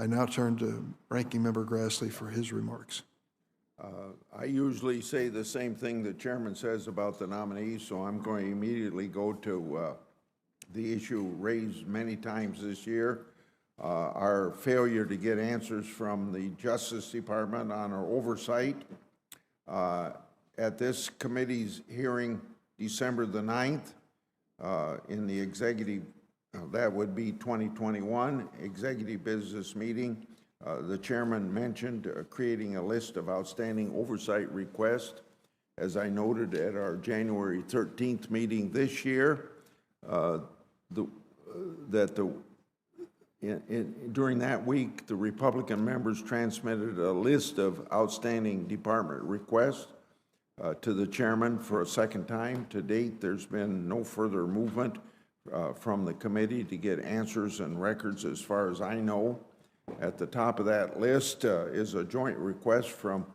I now turn to Ranking Member Grassley for his remarks. I usually say the same thing the chairman says about the nominees, so I'm going to immediately go to the issue raised many times this year, our failure to get answers from the Justice Department on our oversight. At this committee's hearing December the 9th, in the executive, that would be 2021, executive business meeting, the chairman mentioned creating a list of outstanding oversight requests. As I noted at our January 13th meeting this year, during that week, the Republican members transmitted a list of outstanding department requests to the chairman for a second time. To date, there's been no further movement from the committee to get answers and records as far as I know. At the top of that list is a joint request from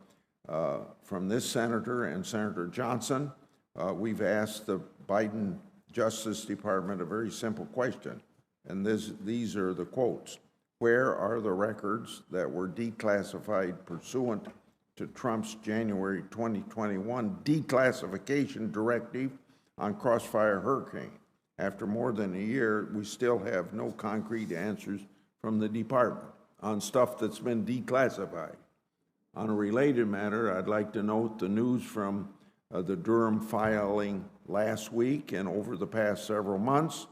this senator and Senator Johnson. We've asked the Biden Justice Department a very simple question, and these are the quotes. Where are the records that were declassified pursuant to Trump's January 2021 declassification directive on Crossfire Hurricane? After more than a year, we still have no concrete answers from the department on stuff that's been declassified. On a related matter, I'd like to note the news from the Durham filing last week and over the past several months.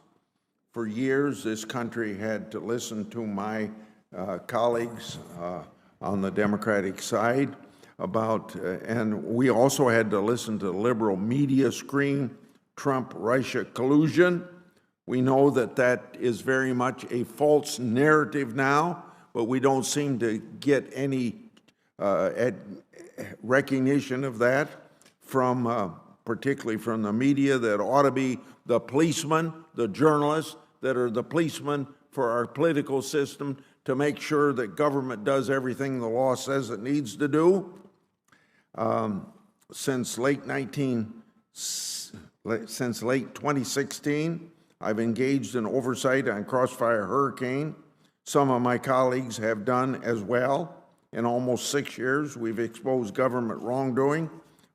For years, this country had to listen to my colleagues on the Democratic side about, and we also had to listen to liberal media scream Trump-Russia collusion. We know that that is very much a false narrative now, but we don't seem to get any recognition of that from, particularly from the media, that ought to be the policemen, the journalists that are the policemen for our political system to make sure that government does everything the law says it needs to do. Since late 2016, I've engaged in oversight on Crossfire Hurricane. Some of my colleagues have done as well. In almost 6 years, we've exposed government wrongdoing,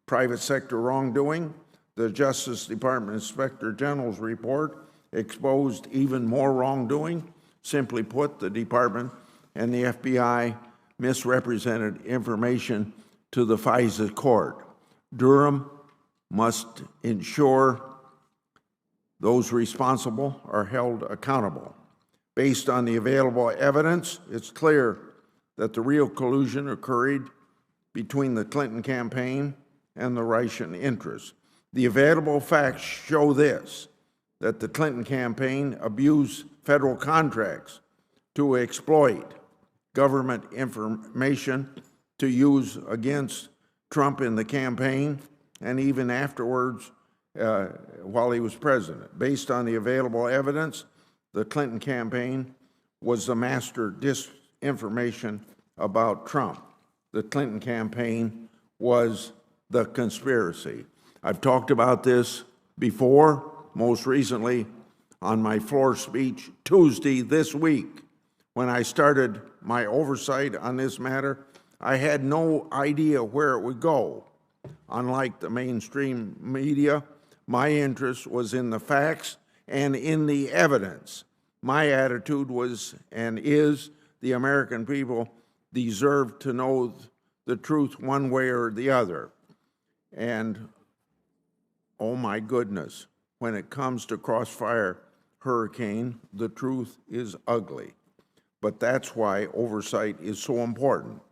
private sector wrongdoing. The Justice Department Inspector General's report exposed even more wrongdoing. Simply put, the department and the FBI misrepresented information to the FISA court. Durham must ensure those responsible are held accountable. Based on the available evidence, it's clear that the real collusion occurred between the Clinton campaign and the Russian interests. The available facts show this, that the Clinton campaign abused federal contracts to exploit government information to use against Trump in the campaign and even afterwards while he was president. Based on the available evidence, the Clinton campaign was the master disinformation about Trump. The Clinton campaign was the conspiracy. I've talked about this before, most recently on my floor speech Tuesday this week. When I started my oversight on this matter, I had no idea where it would go. Unlike the mainstream media, my interest was in the facts and in the evidence. My attitude was and is the American people deserve to know the truth one way or the other. And oh my goodness, when it comes to Crossfire Hurricane, the truth is ugly. But that's why oversight is so important.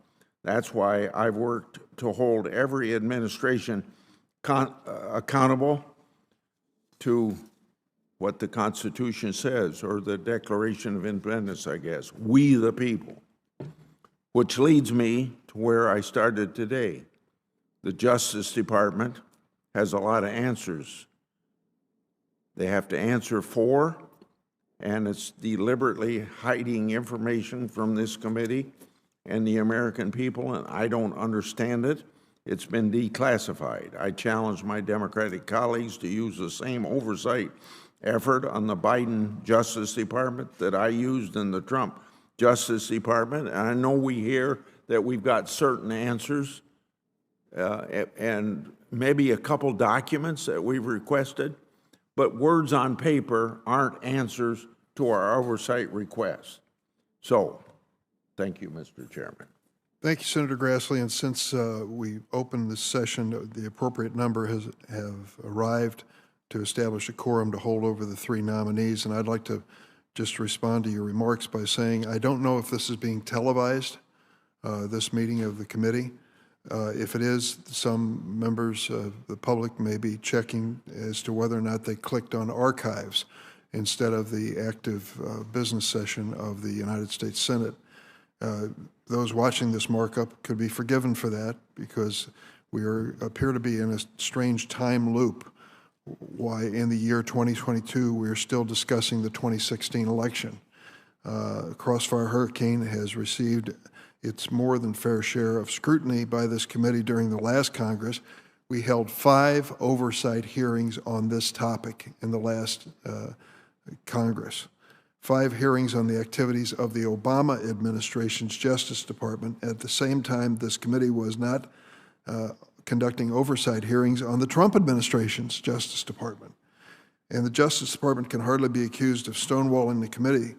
That's why I've worked to hold every administration accountable to what the Constitution says, or the Declaration of Independence, I guess, we the people. Which leads me to where I started today. The Justice Department has a lot of answers they have to answer for, and it's deliberately hiding information from this committee and the American people, and I don't understand it. It's been declassified. I challenge my Democratic colleagues to use the same oversight effort on the Biden Justice Department that I used in the Trump Justice Department. And I know we hear that we've got certain answers and maybe a couple documents that we've requested, but words on paper aren't answers to our oversight requests. So, thank you, Mr. Chairman. Thank you, Senator Grassley. And since we opened this session, the appropriate number have arrived to establish a quorum to hold over the three nominees. And I'd like to just respond to your remarks by saying I don't know if this is being televised, this meeting of the committee. If it is, some members of the public may be checking as to whether or not they clicked on archives instead of the active business session of the United States Senate. Those watching this markup could be forgiven for that because we appear to be in a strange time loop. Why in the year 2022 we're still discussing the 2016 election. Crossfire Hurricane has received its more than fair share of scrutiny by this committee during the last Congress. We held 5 oversight hearings on this topic in the last Congress. 5 hearings on the activities of the Obama administration's Justice Department. At the same time, this committee was not conducting oversight hearings on the Trump administration's Justice Department. And the Justice Department can hardly be accused of stonewalling the committee.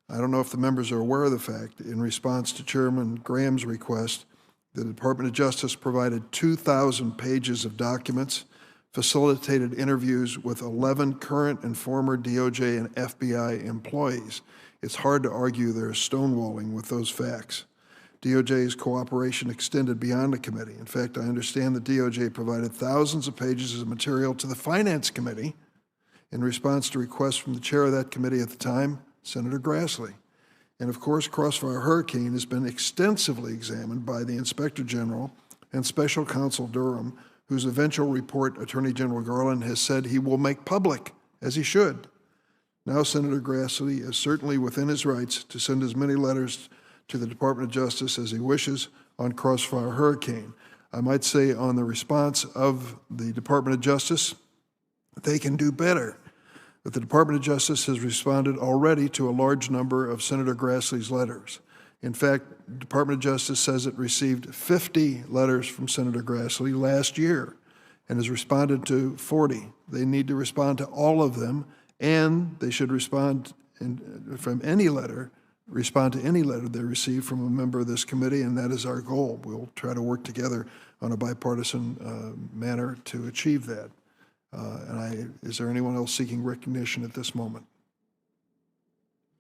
I don't know if the members are aware of the fact, in response to Chairman Graham's request, the Department of Justice provided 2,000 pages of documents, facilitated interviews with 11 current and former DOJ and FBI employees. It's hard to argue there's stonewalling with those facts. DOJ's cooperation extended beyond the committee. In fact, I understand the DOJ provided thousands of pages of material to the Finance Committee in response to requests from the chair of that committee at the time, Senator Grassley. And of course, Crossfire Hurricane has been extensively examined by the Inspector General and Special Counsel Durham, whose eventual report Attorney General Garland has said he will make public, as he should. Now, Senator Grassley is certainly within his rights to send as many letters to the Department of Justice as he wishes on Crossfire Hurricane. I might say on the response of the Department of Justice, they can do better. But the Department of Justice has responded already to a large number of Senator Grassley's letters. In fact, the Department of Justice says it received 50 letters from Senator Grassley last year and has responded to 40. They need to respond to all of them, and they should respond to any letter they receive from a member of this committee, and that is our goal. We'll try to work together on a bipartisan manner to achieve that. Is there anyone else seeking recognition at this moment?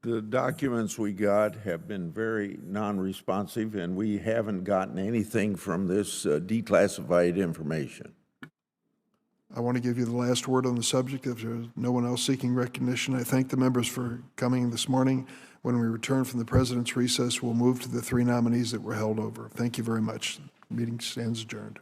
The documents we got have been very non-responsive, and we haven't gotten anything from this declassified information. I want to give you the last word on the subject. If there's no one else seeking recognition, I thank the members for coming this morning. When we return from the President's recess, we'll move to the 3 nominees that were held over. Thank you very much. The meeting stands adjourned.